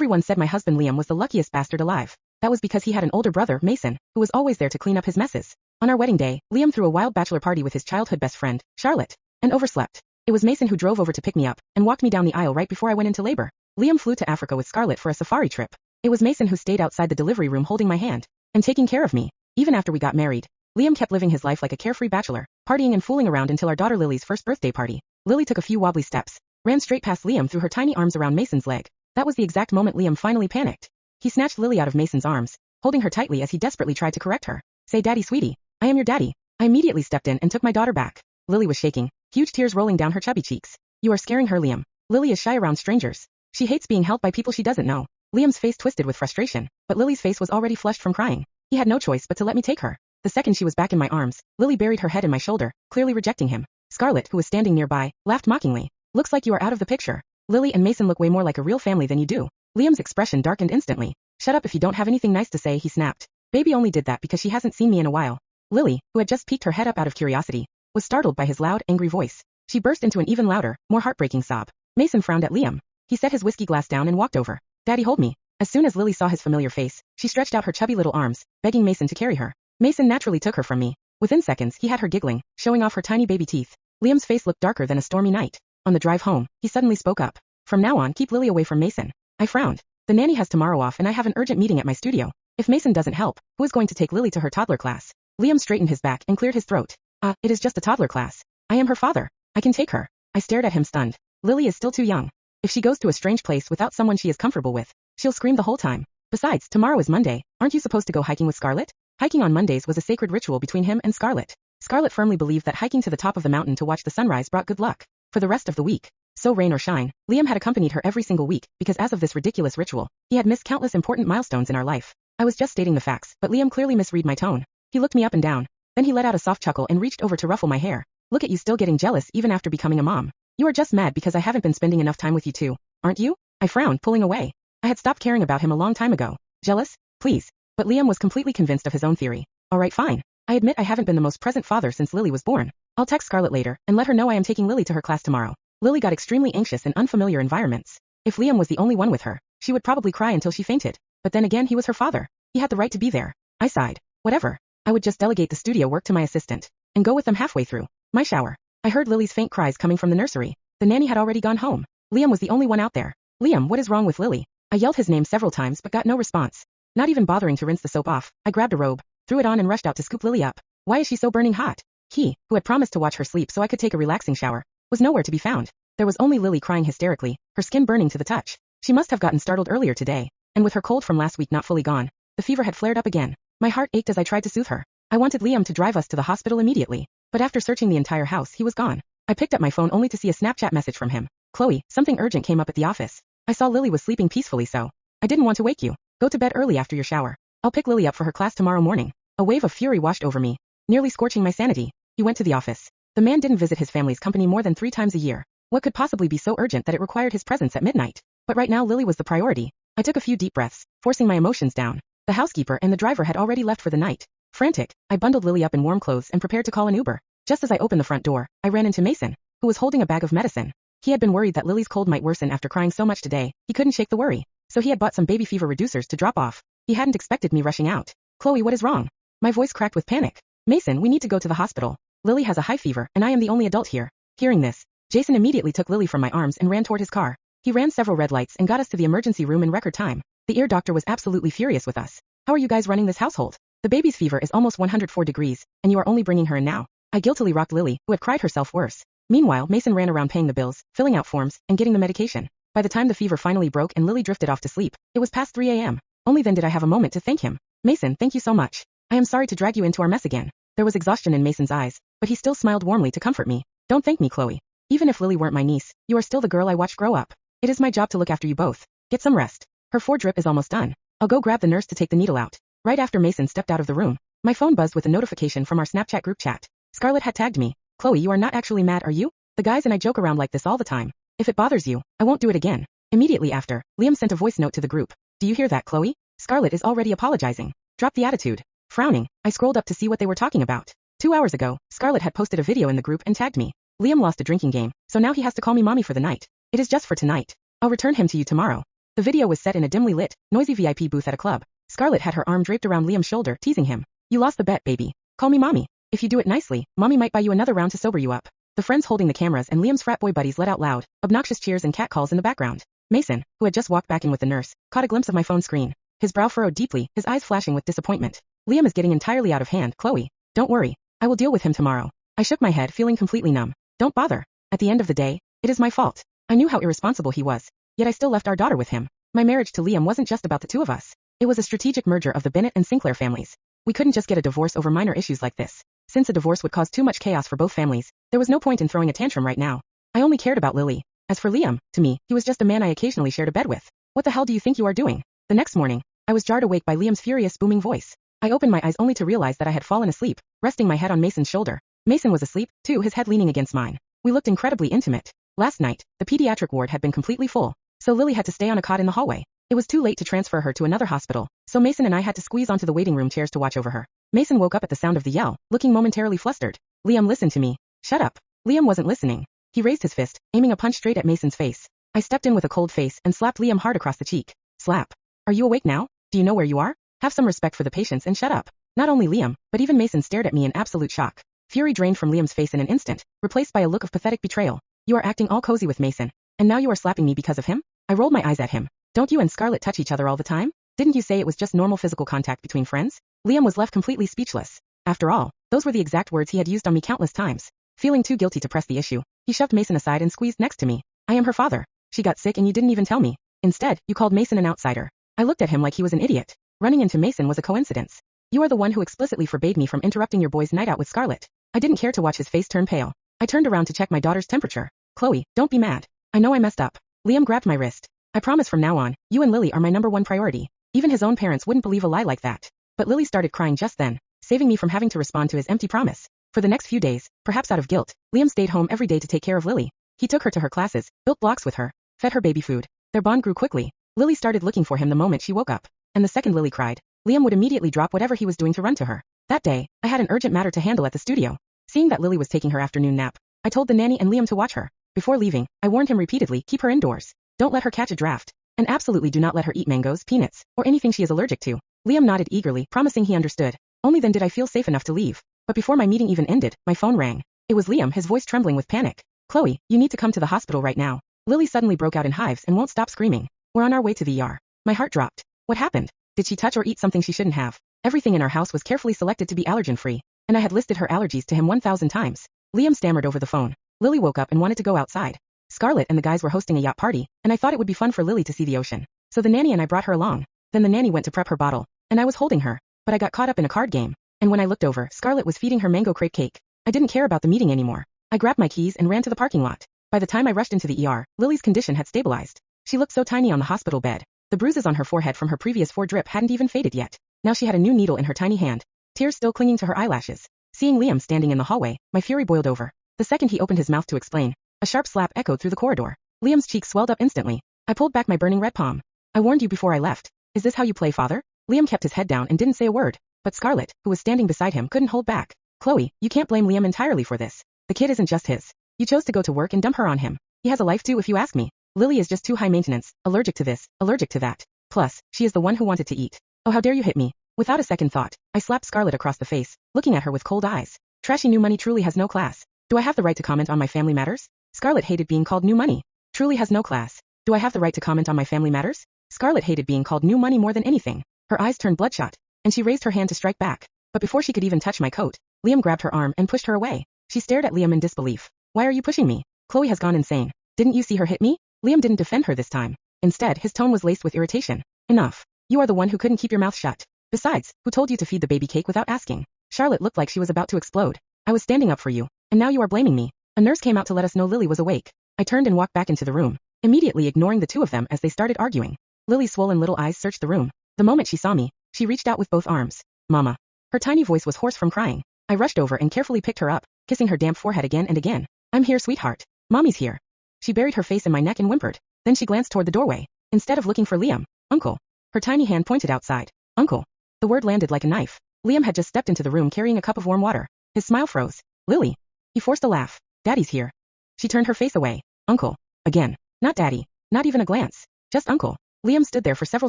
Everyone said my husband Liam was the luckiest bastard alive. That was because he had an older brother, Mason, who was always there to clean up his messes. On our wedding day, Liam threw a wild bachelor party with his childhood best friend, Charlotte, and overslept. It was Mason who drove over to pick me up and walked me down the aisle right before I went into labor. Liam flew to Africa with Scarlett for a safari trip. It was Mason who stayed outside the delivery room holding my hand and taking care of me. Even after we got married, Liam kept living his life like a carefree bachelor, partying and fooling around until our daughter Lily's first birthday party. Lily took a few wobbly steps, ran straight past Liam through her tiny arms around Mason's leg. That was the exact moment Liam finally panicked. He snatched Lily out of Mason's arms, holding her tightly as he desperately tried to correct her. Say, "Daddy, sweetie, I am your daddy." I immediately stepped in and took my daughter back. Lily was shaking, huge tears rolling down her chubby cheeks. "You are scaring her, Liam. Lily is shy around strangers. She hates being held by people she doesn't know." Liam's face twisted with frustration, but Lily's face was already flushed from crying. He had no choice but to let me take her. The second she was back in my arms, Lily buried her head in my shoulder, clearly rejecting him. Scarlett, who was standing nearby, laughed mockingly. "Looks like you are out of the picture. Lily and Mason look way more like a real family than you do." Liam's expression darkened instantly. "Shut up if you don't have anything nice to say," he snapped. "Baby only did that because she hasn't seen me in a while." Lily, who had just peeked her head up out of curiosity, was startled by his loud, angry voice. She burst into an even louder, more heartbreaking sob. Mason frowned at Liam. He set his whiskey glass down and walked over. "Daddy, hold me." As soon as Lily saw his familiar face, she stretched out her chubby little arms, begging Mason to carry her. Mason naturally took her from me. Within seconds, he had her giggling, showing off her tiny baby teeth. Liam's face looked darker than a stormy night. On the drive home, he suddenly spoke up. "From now on, keep Lily away from Mason." I frowned. "The nanny has tomorrow off and I have an urgent meeting at my studio. If Mason doesn't help, who is going to take Lily to her toddler class?" Liam straightened his back and cleared his throat. It is just a toddler class. I am her father. I can take her." I stared at him stunned. Lily is still too young. If she goes to a strange place without someone she is comfortable with, she'll scream the whole time. Besides, tomorrow is Monday. Aren't you supposed to go hiking with Scarlett? Hiking on Mondays was a sacred ritual between him and Scarlett. Scarlett firmly believed that hiking to the top of the mountain to watch the sunrise brought good luck for the rest of the week. So rain or shine, Liam had accompanied her every single week because as of this ridiculous ritual, he had missed countless important milestones in our life. I was just stating the facts, but Liam clearly misread my tone. He looked me up and down. Then he let out a soft chuckle and reached over to ruffle my hair. "Look at you still getting jealous even after becoming a mom. You are just mad because I haven't been spending enough time with you too, aren't you?" I frowned, pulling away. I had stopped caring about him a long time ago. "Jealous? Please." But Liam was completely convinced of his own theory. "Alright, fine. I admit I haven't been the most present father since Lily was born. I'll text Scarlett later and let her know I am taking Lily to her class tomorrow." Lily got extremely anxious in unfamiliar environments. If Liam was the only one with her, she would probably cry until she fainted. But then again, he was her father. He had the right to be there. I sighed. Whatever. I would just delegate the studio work to my assistant and go with them halfway through my shower. I heard Lily's faint cries coming from the nursery. The nanny had already gone home. Liam was the only one out there. "Liam, what is wrong with Lily?" I yelled his name several times but got no response. Not even bothering to rinse the soap off, I grabbed a robe, threw it on and rushed out to scoop Lily up. Why is she so burning hot? He, who had promised to watch her sleep so I could take a relaxing shower, was nowhere to be found. There was only Lily crying hysterically, her skin burning to the touch. She must have gotten startled earlier today, and with her cold from last week not fully gone, the fever had flared up again. My heart ached as I tried to soothe her. I wanted Liam to drive us to the hospital immediately, but after searching the entire house he was gone. I picked up my phone only to see a Snapchat message from him. "Chloe, something urgent came up at the office. I saw Lily was sleeping peacefully so I didn't want to wake you. Go to bed early after your shower. I'll pick Lily up for her class tomorrow morning." A wave of fury washed over me, nearly scorching my sanity. He went to the office. The man didn't visit his family's company more than 3 times a year. What could possibly be so urgent that it required his presence at midnight? But right now Lily was the priority. I took a few deep breaths, forcing my emotions down. The housekeeper and the driver had already left for the night. Frantic, I bundled Lily up in warm clothes and prepared to call an Uber. Just as I opened the front door, I ran into Mason, who was holding a bag of medicine. He had been worried that Lily's cold might worsen after crying so much today. He couldn't shake the worry, so he had bought some baby fever reducers to drop off. He hadn't expected me rushing out. "Chloe, what is wrong?" My voice cracked with panic. "Mason, we need to go to the hospital. Lily has a high fever and I am the only adult here." Hearing this, Jason immediately took Lily from my arms and ran toward his car. He ran several red lights and got us to the emergency room in record time. The ear doctor was absolutely furious with us. "How are you guys running this household? The baby's fever is almost 104 degrees, and you are only bringing her in now." I guiltily rocked Lily, who had cried herself worse. Meanwhile, Mason ran around paying the bills, filling out forms, and getting the medication. By the time the fever finally broke and Lily drifted off to sleep, it was past 3 a.m. Only then did I have a moment to thank him. "Mason, thank you so much. I am sorry to drag you into our mess again." There was exhaustion in Mason's eyes, but he still smiled warmly to comfort me. "Don't thank me, Chloe. Even if Lily weren't my niece, you are still the girl I watched grow up. It is my job to look after you both. Get some rest. Her 4 drip is almost done. I'll go grab the nurse to take the needle out." Right after Mason stepped out of the room, my phone buzzed with a notification from our Snapchat group chat. Scarlett had tagged me. "Chloe, you are not actually mad, are you? The guys and I joke around like this all the time. If it bothers you, I won't do it again." Immediately after, Liam sent a voice note to the group. "Do you hear that, Chloe? Scarlett is already apologizing. Drop the attitude." Frowning, I scrolled up to see what they were talking about. 2 hours ago, Scarlett had posted a video in the group and tagged me. "Liam lost a drinking game, so now he has to call me mommy for the night. It is just for tonight. I'll return him to you tomorrow." The The video was set in a dimly lit, noisy VIP booth at a club. Scarlett had her arm draped around Liam's shoulder, teasing him. You lost the bet, baby. Call me mommy. If you do it nicely, mommy might buy you another round to sober you up. The friends holding the cameras and Liam's frat boy buddies let out loud, obnoxious cheers and catcalls in the background. Mason, who had just walked back in with the nurse, caught a glimpse of my phone screen. His brow furrowed deeply, his eyes flashing with disappointment. Liam is getting entirely out of hand, Chloe. Don't worry. I will deal with him tomorrow. I shook my head, feeling completely numb. Don't bother. At the end of the day, it is my fault. I knew how irresponsible he was, yet I still left our daughter with him. My marriage to Liam wasn't just about the two of us. It was a strategic merger of the Bennett and Sinclair families. We couldn't just get a divorce over minor issues like this. Since a divorce would cause too much chaos for both families, there was no point in throwing a tantrum right now. I only cared about Lily. As for Liam, to me, he was just a man I occasionally shared a bed with. What the hell do you think you are doing? The next morning, I was jarred awake by Liam's furious booming voice. I opened my eyes only to realize that I had fallen asleep, resting my head on Mason's shoulder. Mason was asleep, too, his head leaning against mine. We looked incredibly intimate. Last night, the pediatric ward had been completely full, so Lily had to stay on a cot in the hallway. It was too late to transfer her to another hospital, so Mason and I had to squeeze onto the waiting room chairs to watch over her. Mason woke up at the sound of the yell, looking momentarily flustered. Liam, listen to me. Shut up. Liam wasn't listening. He raised his fist, aiming a punch straight at Mason's face. I stepped in with a cold face and slapped Liam hard across the cheek. Slap. Are you awake now? Do you know where you are? Have some respect for the patients and shut up. Not only Liam, but even Mason stared at me in absolute shock. Fury drained from Liam's face in an instant, replaced by a look of pathetic betrayal. You are acting all cozy with Mason, and now you are slapping me because of him? I rolled my eyes at him. Don't you and Scarlett touch each other all the time? Didn't you say it was just normal physical contact between friends? Liam was left completely speechless. After all, those were the exact words he had used on me countless times. Feeling too guilty to press the issue, he shoved Mason aside and squeezed next to me. I am her father. She got sick and you didn't even tell me. Instead, you called Mason an outsider. I looked at him like he was an idiot. Running into Mason was a coincidence. You are the one who explicitly forbade me from interrupting your boy's night out with Scarlett. I didn't care to watch his face turn pale. I turned around to check my daughter's temperature. Chloe, don't be mad. I know I messed up. Liam grabbed my wrist. I promise from now on, you and Lily are my #1 priority. Even his own parents wouldn't believe a lie like that. But Lily started crying just then, saving me from having to respond to his empty promise. For the next few days, perhaps out of guilt, Liam stayed home every day to take care of Lily. He took her to her classes, built blocks with her, fed her baby food. Their bond grew quickly. Lily started looking for him the moment she woke up. And the second Lily cried, Liam would immediately drop whatever he was doing to run to her. That day, I had an urgent matter to handle at the studio. Seeing that Lily was taking her afternoon nap, I told the nanny and Liam to watch her. Before leaving, I warned him repeatedly, keep her indoors. Don't let her catch a draft. And absolutely do not let her eat mangoes, peanuts, or anything she is allergic to. Liam nodded eagerly, promising he understood. Only then did I feel safe enough to leave. But before my meeting even ended, my phone rang. It was Liam, his voice trembling with panic. Chloe, you need to come to the hospital right now. Lily suddenly broke out in hives and won't stop screaming. We're on our way to the ER. My heart dropped. What happened? Did she touch or eat something she shouldn't have? Everything in our house was carefully selected to be allergen-free, and I had listed her allergies to him 1,000 times. Liam stammered over the phone. Lily woke up and wanted to go outside. Scarlett and the guys were hosting a yacht party, and I thought it would be fun for Lily to see the ocean. So the nanny and I brought her along. Then the nanny went to prep her bottle, and I was holding her, but I got caught up in a card game. And when I looked over, Scarlett was feeding her mango crepe cake. I didn't care about the meeting anymore. I grabbed my keys and ran to the parking lot. By the time I rushed into the ER, Lily's condition had stabilized. She looked so tiny on the hospital bed. The bruises on her forehead from her previous 4 drip hadn't even faded yet. Now she had a new needle in her tiny hand, tears still clinging to her eyelashes. Seeing Liam standing in the hallway, my fury boiled over. The second he opened his mouth to explain, a sharp slap echoed through the corridor. Liam's cheeks swelled up instantly. I pulled back my burning red palm. I warned you before I left. Is this how you play father? Liam kept his head down and didn't say a word. But Scarlett, who was standing beside him, couldn't hold back. Chloe, you can't blame Liam entirely for this. The kid isn't just his. You chose to go to work and dump her on him. He has a life too if you ask me. Lily is just too high maintenance, allergic to this, allergic to that. Plus, she is the one who wanted to eat. Oh, how dare you hit me. Without a second thought, I slapped Scarlett across the face, looking at her with cold eyes. Trashy new money truly has no class. Do I have the right to comment on my family matters? Scarlett hated being called new money. Truly has no class. Do I have the right to comment on my family matters? Scarlett hated being called new money more than anything. Her eyes turned bloodshot, and she raised her hand to strike back. But before she could even touch my coat, Liam grabbed her arm and pushed her away. She stared at Liam in disbelief. Why are you pushing me? Chloe has gone insane. Didn't you see her hit me? Liam didn't defend her this time. Instead, his tone was laced with irritation. Enough. You are the one who couldn't keep your mouth shut. Besides, who told you to feed the baby cake without asking? Charlotte looked like she was about to explode. I was standing up for you, and now you are blaming me. A nurse came out to let us know Lily was awake. I turned and walked back into the room, immediately ignoring the two of them as they started arguing. Lily's swollen little eyes searched the room. The moment she saw me, she reached out with both arms. Mama. Her tiny voice was hoarse from crying. I rushed over and carefully picked her up, kissing her damp forehead again and again. I'm here, sweetheart. Mommy's here. She buried her face in my neck and whimpered. Then she glanced toward the doorway. Instead of looking for Liam, Uncle. Her tiny hand pointed outside. Uncle. The word landed like a knife. Liam had just stepped into the room carrying a cup of warm water. His smile froze. Lily. He forced a laugh. Daddy's here. She turned her face away. Uncle. Again. Not Daddy. Not even a glance. Just Uncle. Liam stood there for several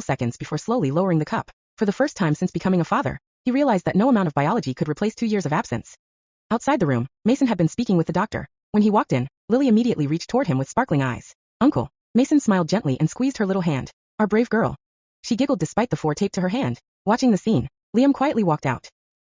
seconds before slowly lowering the cup. For the first time since becoming a father, he realized that no amount of biology could replace 2 years of absence. Outside the room, Mason had been speaking with the doctor. When he walked in, Lily immediately reached toward him with sparkling eyes. Uncle. Mason smiled gently and squeezed her little hand. Our brave girl. She giggled despite the 4 taped to her hand. Watching the scene, Liam quietly walked out.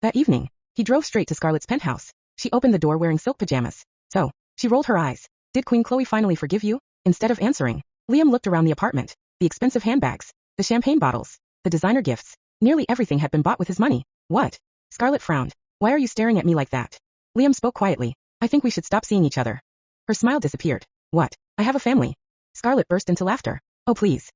That evening, he drove straight to Scarlett's penthouse. She opened the door wearing silk pajamas. So, she rolled her eyes. Did Queen Chloe finally forgive you? Instead of answering, Liam looked around the apartment. The expensive handbags, the champagne bottles, the designer gifts. Nearly everything had been bought with his money. What? Scarlett frowned. Why are you staring at me like that? Liam spoke quietly. I think we should stop seeing each other. Her smile disappeared. What? I have a family. Scarlett burst into laughter. Oh please.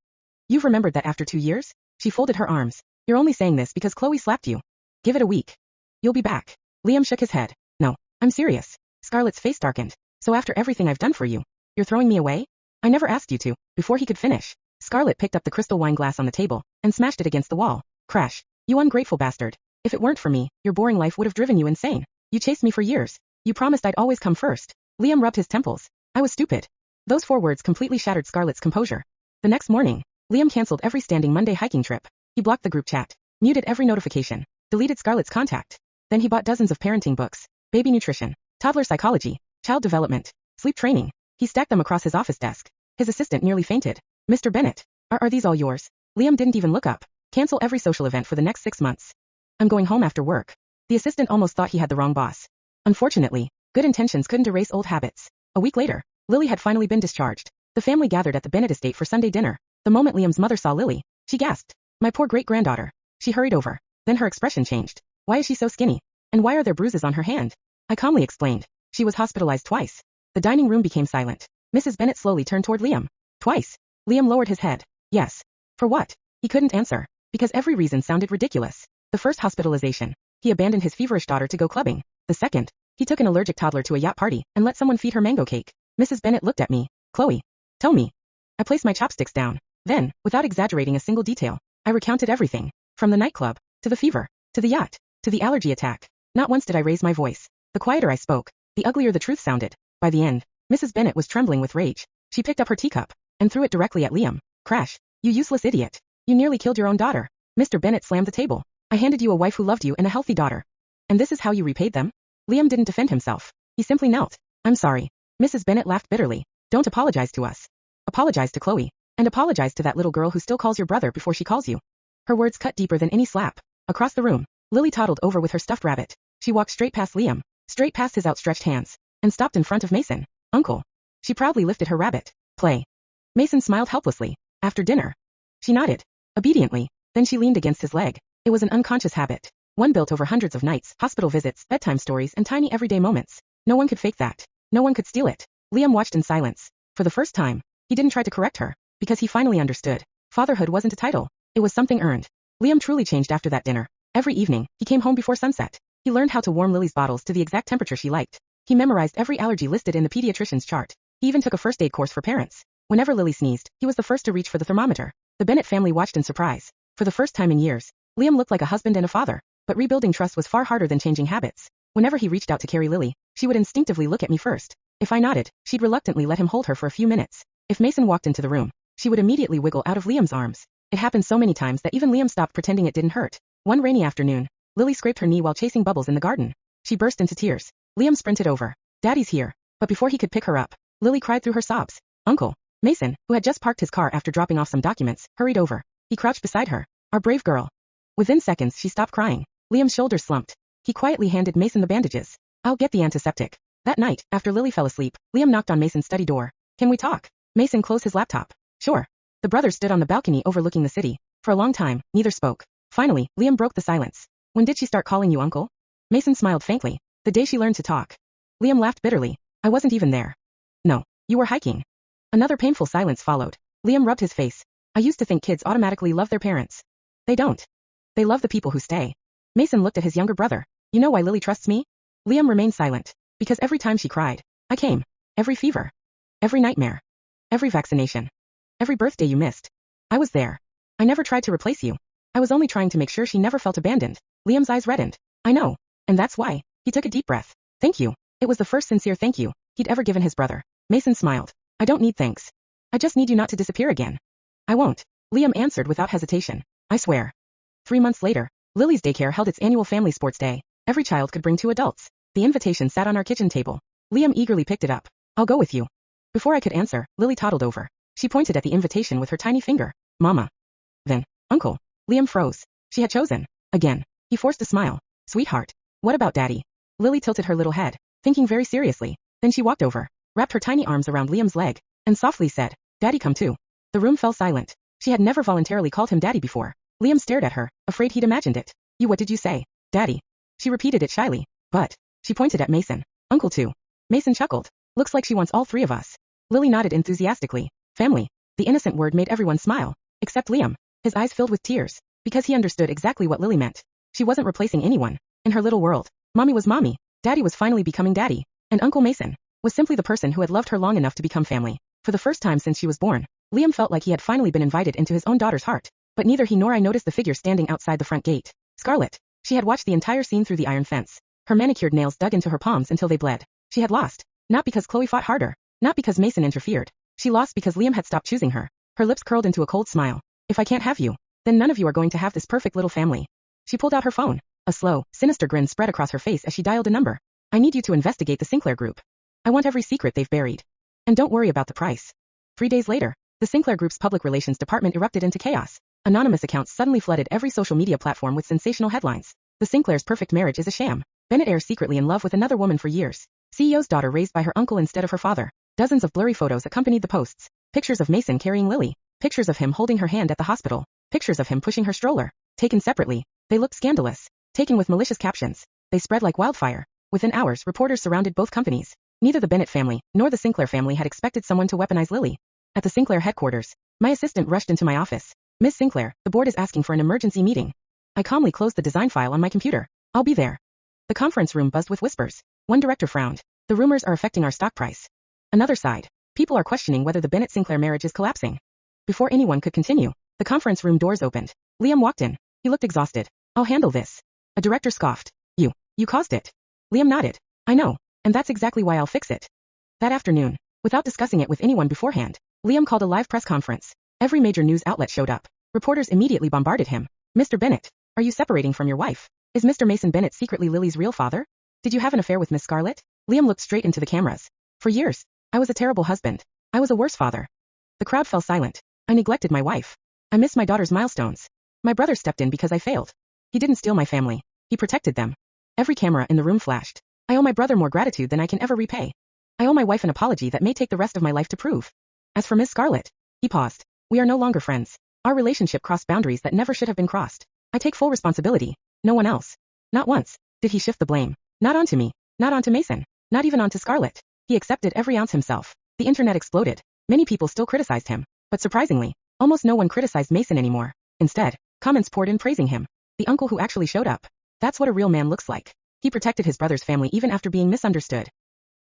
You've remembered that after 2 years? She folded her arms. You're only saying this because Chloe slapped you. Give it a week. You'll be back. Liam shook his head. No, I'm serious. Scarlett's face darkened. So after everything I've done for you, you're throwing me away? I never asked you to. Before he could finish, Scarlett picked up the crystal wine glass on the table and smashed it against the wall. Crash. You ungrateful bastard. If it weren't for me, your boring life would have driven you insane. You chased me for years. You promised I'd always come first. Liam rubbed his temples. I was stupid. Those 4 words completely shattered Scarlett's composure. The next morning, Liam canceled every standing Monday hiking trip. He blocked the group chat, muted every notification, deleted Scarlett's contact. Then he bought dozens of parenting books, baby nutrition, toddler psychology, child development, sleep training. He stacked them across his office desk. His assistant nearly fainted. Mr. Bennett, are these all yours? Liam didn't even look up. Cancel every social event for the next 6 months. I'm going home after work. The assistant almost thought he had the wrong boss. Unfortunately, good intentions couldn't erase old habits. A week later, Lily had finally been discharged. The family gathered at the Bennett estate for Sunday dinner. The moment Liam's mother saw Lily, she gasped. My poor great-granddaughter. She hurried over. Then her expression changed. Why is she so skinny? And why are there bruises on her hand? I calmly explained. She was hospitalized twice. The dining room became silent. Mrs. Bennett slowly turned toward Liam. Twice. Liam lowered his head. Yes. For what? He couldn't answer. Because every reason sounded ridiculous. The first hospitalization. He abandoned his feverish daughter to go clubbing. The second. He took an allergic toddler to a yacht party and let someone feed her mango cake. Mrs. Bennett looked at me. Chloe. Tell me. I placed my chopsticks down. Then, without exaggerating a single detail, I recounted everything. From the nightclub, to the fever, to the yacht, to the allergy attack. Not once did I raise my voice. The quieter I spoke, the uglier the truth sounded. By the end, Mrs. Bennett was trembling with rage. She picked up her teacup and threw it directly at Liam. Crash. You useless idiot. You nearly killed your own daughter. Mr. Bennett slammed the table. I handed you a wife who loved you and a healthy daughter. And this is how you repaid them? Liam didn't defend himself. He simply knelt. I'm sorry. Mrs. Bennett laughed bitterly. Don't apologize to us. Apologize to Chloe. And apologize to that little girl who still calls your brother before she calls you. Her words cut deeper than any slap. Across the room, Lily toddled over with her stuffed rabbit. She walked straight past Liam, straight past his outstretched hands, and stopped in front of Mason. Uncle. She proudly lifted her rabbit. Play. Mason smiled helplessly. After dinner. She nodded. Obediently. Then she leaned against his leg. It was an unconscious habit. One built over hundreds of nights, hospital visits, bedtime stories, and tiny everyday moments. No one could fake that. No one could steal it. Liam watched in silence. For the first time, he didn't try to correct her, because he finally understood. Fatherhood wasn't a title. It was something earned. Liam truly changed after that dinner. Every evening, he came home before sunset. He learned how to warm Lily's bottles to the exact temperature she liked. He memorized every allergy listed in the pediatrician's chart. He even took a first aid course for parents. Whenever Lily sneezed, he was the first to reach for the thermometer. The Bennett family watched in surprise. For the first time in years, Liam looked like a husband and a father. But rebuilding trust was far harder than changing habits. Whenever he reached out to carry Lily, she would instinctively look at me first. If I nodded, she'd reluctantly let him hold her for a few minutes. If Mason walked into the room, she would immediately wiggle out of Liam's arms. It happened so many times that even Liam stopped pretending it didn't hurt. One rainy afternoon, Lily scraped her knee while chasing bubbles in the garden. She burst into tears. Liam sprinted over. Daddy's here. But before he could pick her up, Lily cried through her sobs. Uncle. Mason, who had just parked his car after dropping off some documents, hurried over. He crouched beside her. Our brave girl. Within seconds she stopped crying. Liam's shoulders slumped. He quietly handed Mason the bandages. I'll get the antiseptic. That night, after Lily fell asleep, Liam knocked on Mason's study door. Can we talk? Mason closed his laptop. Sure. The brothers stood on the balcony overlooking the city. For a long time, neither spoke. Finally, Liam broke the silence. When did she start calling you uncle? Mason smiled faintly. The day she learned to talk. Liam laughed bitterly. I wasn't even there. No, you were hiking. Another painful silence followed. Liam rubbed his face. I used to think kids automatically love their parents. They don't. They love the people who stay. Mason looked at his younger brother. You know why Lily trusts me? Liam remained silent. Because every time she cried, I came. Every fever. Every nightmare. Every vaccination. Every birthday you missed. I was there. I never tried to replace you. I was only trying to make sure she never felt abandoned. Liam's eyes reddened. I know. And that's why. He took a deep breath. Thank you. It was the first sincere thank you he'd ever given his brother. Mason smiled. I don't need thanks. I just need you not to disappear again. I won't. Liam answered without hesitation. I swear. 3 months later, Lily's daycare held its annual family sports day. Every child could bring 2 adults. The invitation sat on our kitchen table. Liam eagerly picked it up. I'll go with you. Before I could answer, Lily toddled over. She pointed at the invitation with her tiny finger. Mama. Then, Uncle. Liam froze. She had chosen. Again. He forced a smile. Sweetheart. What about Daddy? Lily tilted her little head, thinking very seriously. Then she walked over, wrapped her tiny arms around Liam's leg, and softly said, Daddy, come too. The room fell silent. She had never voluntarily called him Daddy before. Liam stared at her, afraid he'd imagined it. What did you say? Daddy. She repeated it shyly. But. She pointed at Mason. Uncle too. Mason chuckled. Looks like she wants all 3 of us. Lily nodded enthusiastically. Family. The innocent word made everyone smile, except Liam. His eyes filled with tears, because he understood exactly what Lily meant. She wasn't replacing anyone. In her little world, Mommy was Mommy, Daddy was finally becoming Daddy, and Uncle Mason was simply the person who had loved her long enough to become family. For the first time since she was born, Liam felt like he had finally been invited into his own daughter's heart. But neither he nor I noticed the figure standing outside the front gate. Scarlett. She had watched the entire scene through the iron fence. Her manicured nails dug into her palms until they bled. She had lost. Not because Chloe fought harder. Not because Mason interfered. She lost because Liam had stopped choosing her. Her lips curled into a cold smile. If I can't have you, then none of you are going to have this perfect little family. She pulled out her phone. A slow, sinister grin spread across her face as she dialed a number. I need you to investigate the Sinclair Group. I want every secret they've buried. And don't worry about the price. 3 days later, the Sinclair Group's public relations department erupted into chaos. Anonymous accounts suddenly flooded every social media platform with sensational headlines. The Sinclair's perfect marriage is a sham. Bennett heir secretly in love with another woman for years. CEO's daughter raised by her uncle instead of her father. Dozens of blurry photos accompanied the posts. Pictures of Mason carrying Lily. Pictures of him holding her hand at the hospital. Pictures of him pushing her stroller. Taken separately, they looked scandalous. Taken with malicious captions, they spread like wildfire. Within hours, reporters surrounded both companies. Neither the Bennett family nor the Sinclair family had expected someone to weaponize Lily. At the Sinclair headquarters, my assistant rushed into my office. Miss Sinclair, the board is asking for an emergency meeting. I calmly closed the design file on my computer. I'll be there. The conference room buzzed with whispers. One director frowned. The rumors are affecting our stock price. Another sighed. People are questioning whether the Bennett-Sinclair marriage is collapsing. Before anyone could continue, the conference room doors opened. Liam walked in. He looked exhausted. I'll handle this. A director scoffed. You caused it. Liam nodded. I know, and that's exactly why I'll fix it. That afternoon, without discussing it with anyone beforehand, Liam called a live press conference. Every major news outlet showed up. Reporters immediately bombarded him. Mr. Bennett, are you separating from your wife? Is Mr. Mason Bennett secretly Lily's real father? Did you have an affair with Miss Scarlett? Liam looked straight into the cameras. For years, I was a terrible husband. I was a worse father. The crowd fell silent. I neglected my wife. I missed my daughter's milestones. My brother stepped in because I failed. He didn't steal my family. He protected them. Every camera in the room flashed. I owe my brother more gratitude than I can ever repay. I owe my wife an apology that may take the rest of my life to prove. As for Miss Scarlett, he paused. We are no longer friends. Our relationship crossed boundaries that never should have been crossed. I take full responsibility. No one else. Not once did he shift the blame. Not onto me. Not onto Mason. Not even onto Scarlett. He accepted every ounce himself. The internet exploded. Many people still criticized him. But surprisingly, almost no one criticized Mason anymore. Instead, comments poured in praising him. The uncle who actually showed up. That's what a real man looks like. He protected his brother's family even after being misunderstood.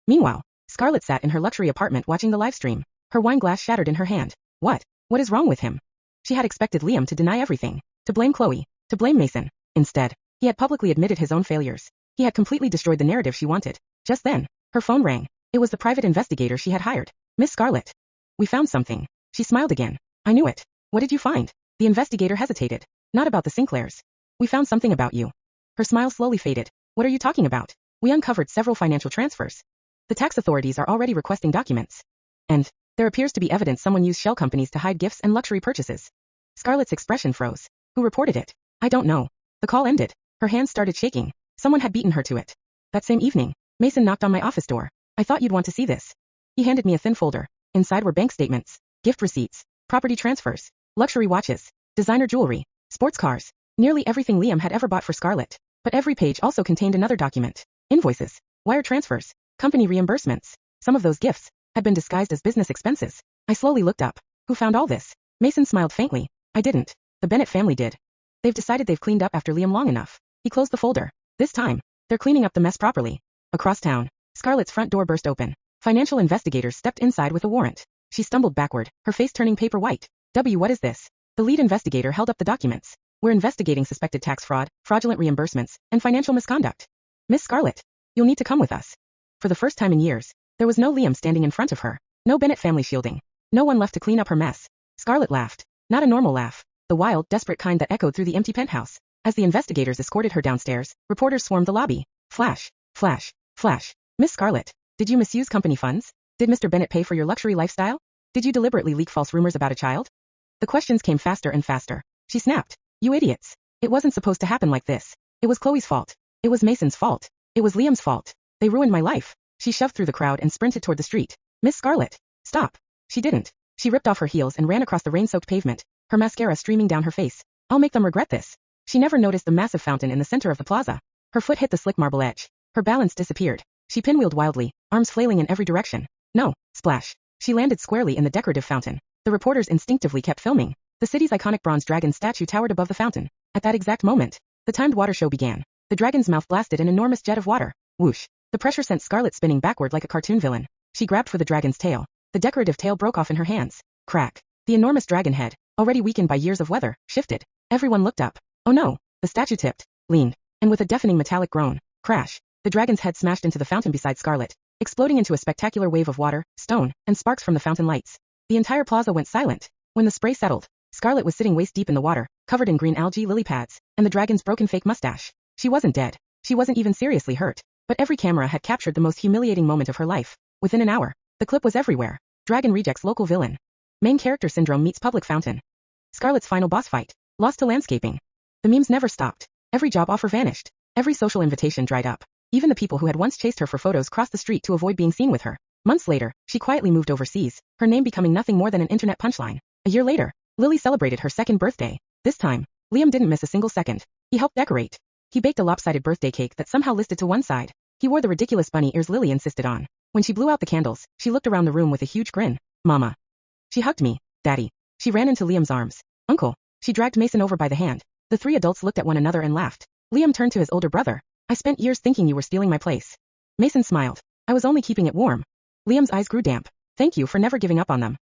Meanwhile, Scarlett sat in her luxury apartment watching the live stream. Her wine glass shattered in her hand. What is wrong with him? She had expected Liam to deny everything. To blame Chloe. To blame Mason. Instead, he had publicly admitted his own failures. He had completely destroyed the narrative she wanted. Just then, her phone rang. It was the private investigator she had hired. Miss Scarlett. We found something. She smiled again. I knew it. What did you find? The investigator hesitated. Not about the Sinclairs. We found something about you. Her smile slowly faded. What are you talking about? We uncovered several financial transfers. The tax authorities are already requesting documents. And there appears to be evidence someone used shell companies to hide gifts and luxury purchases. Scarlett's expression froze. Who reported it? I don't know. The call ended. Her hands started shaking. Someone had beaten her to it. That same evening, Mason knocked on my office door. I thought you'd want to see this. He handed me a thin folder. Inside were bank statements, gift receipts, property transfers, luxury watches, designer jewelry, sports cars, nearly everything Liam had ever bought for Scarlett. But every page also contained another document. Invoices, wire transfers, company reimbursements. Some of those gifts had been disguised as business expenses. I slowly looked up. Who found all this? Mason smiled faintly. I didn't. The Bennett family did. They've decided they've cleaned up after Liam long enough. He closed the folder. This time, they're cleaning up the mess properly. Across town, Scarlett's front door burst open. Financial investigators stepped inside with a warrant. She stumbled backward, her face turning paper white. What is this? The lead investigator held up the documents. We're investigating suspected tax fraud, fraudulent reimbursements, and financial misconduct. Miss Scarlett, you'll need to come with us. For the first time in years, there was no Liam standing in front of her. No Bennett family shielding. No one left to clean up her mess. Scarlett laughed. Not a normal laugh. The wild, desperate kind that echoed through the empty penthouse. As the investigators escorted her downstairs, reporters swarmed the lobby. Flash, flash, flash. Miss Scarlett, did you misuse company funds? Did Mr. Bennett pay for your luxury lifestyle? Did you deliberately leak false rumors about a child? The questions came faster and faster. She snapped. You idiots. It wasn't supposed to happen like this. It was Chloe's fault. It was Mason's fault. It was Liam's fault. They ruined my life. She shoved through the crowd and sprinted toward the street. Miss Scarlett, stop. She didn't. She ripped off her heels and ran across the rain-soaked pavement, her mascara streaming down her face. I'll make them regret this. She never noticed the massive fountain in the center of the plaza. Her foot hit the slick marble edge. Her balance disappeared. She pinwheeled wildly, arms flailing in every direction. No, splash. She landed squarely in the decorative fountain. The reporters instinctively kept filming. The city's iconic bronze dragon statue towered above the fountain. At that exact moment, the timed water show began. The dragon's mouth blasted an enormous jet of water. Whoosh. The pressure sent Scarlett spinning backward like a cartoon villain. She grabbed for the dragon's tail. The decorative tail broke off in her hands. Crack. The enormous dragon head, already weakened by years of weather, shifted. Everyone looked up. Oh no. The statue tipped, leaned, and with a deafening metallic groan, crash, the dragon's head smashed into the fountain beside Scarlett, exploding into a spectacular wave of water, stone, and sparks from the fountain lights. The entire plaza went silent. When the spray settled, Scarlett was sitting waist deep in the water, covered in green algae lily pads, and the dragon's broken fake mustache. She wasn't dead. She wasn't even seriously hurt. But every camera had captured the most humiliating moment of her life. Within an hour, the clip was everywhere. Dragon rejects local villain. Main character syndrome meets public fountain. Scarlett's final boss fight. Lost to landscaping. The memes never stopped. Every job offer vanished. Every social invitation dried up. Even the people who had once chased her for photos crossed the street to avoid being seen with her. Months later, she quietly moved overseas, her name becoming nothing more than an internet punchline. A year later, Lily celebrated her second birthday. This time, Liam didn't miss a single second. He helped decorate. He baked a lopsided birthday cake that somehow listed to one side. He wore the ridiculous bunny ears Lily insisted on. When she blew out the candles, she looked around the room with a huge grin. Mama. She hugged me. Daddy. She ran into Liam's arms. Uncle. She dragged Mason over by the hand. The three adults looked at one another and laughed. Liam turned to his older brother. I spent years thinking you were stealing my place. Mason smiled. I was only keeping it warm. Liam's eyes grew damp. Thank you for never giving up on them.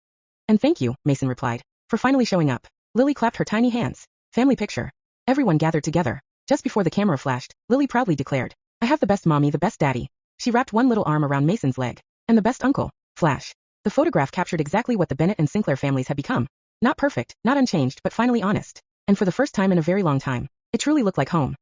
And thank you, Mason replied, for finally showing up. Lily clapped her tiny hands. Family picture. Everyone gathered together. Just before the camera flashed, Lily proudly declared, I have the best mommy, the best daddy. She wrapped one little arm around Mason's leg. And the best uncle. Flash. The photograph captured exactly what the Bennett and Sinclair families had become. Not perfect, not unchanged, but finally honest. And for the first time in a very long time, it truly looked like home.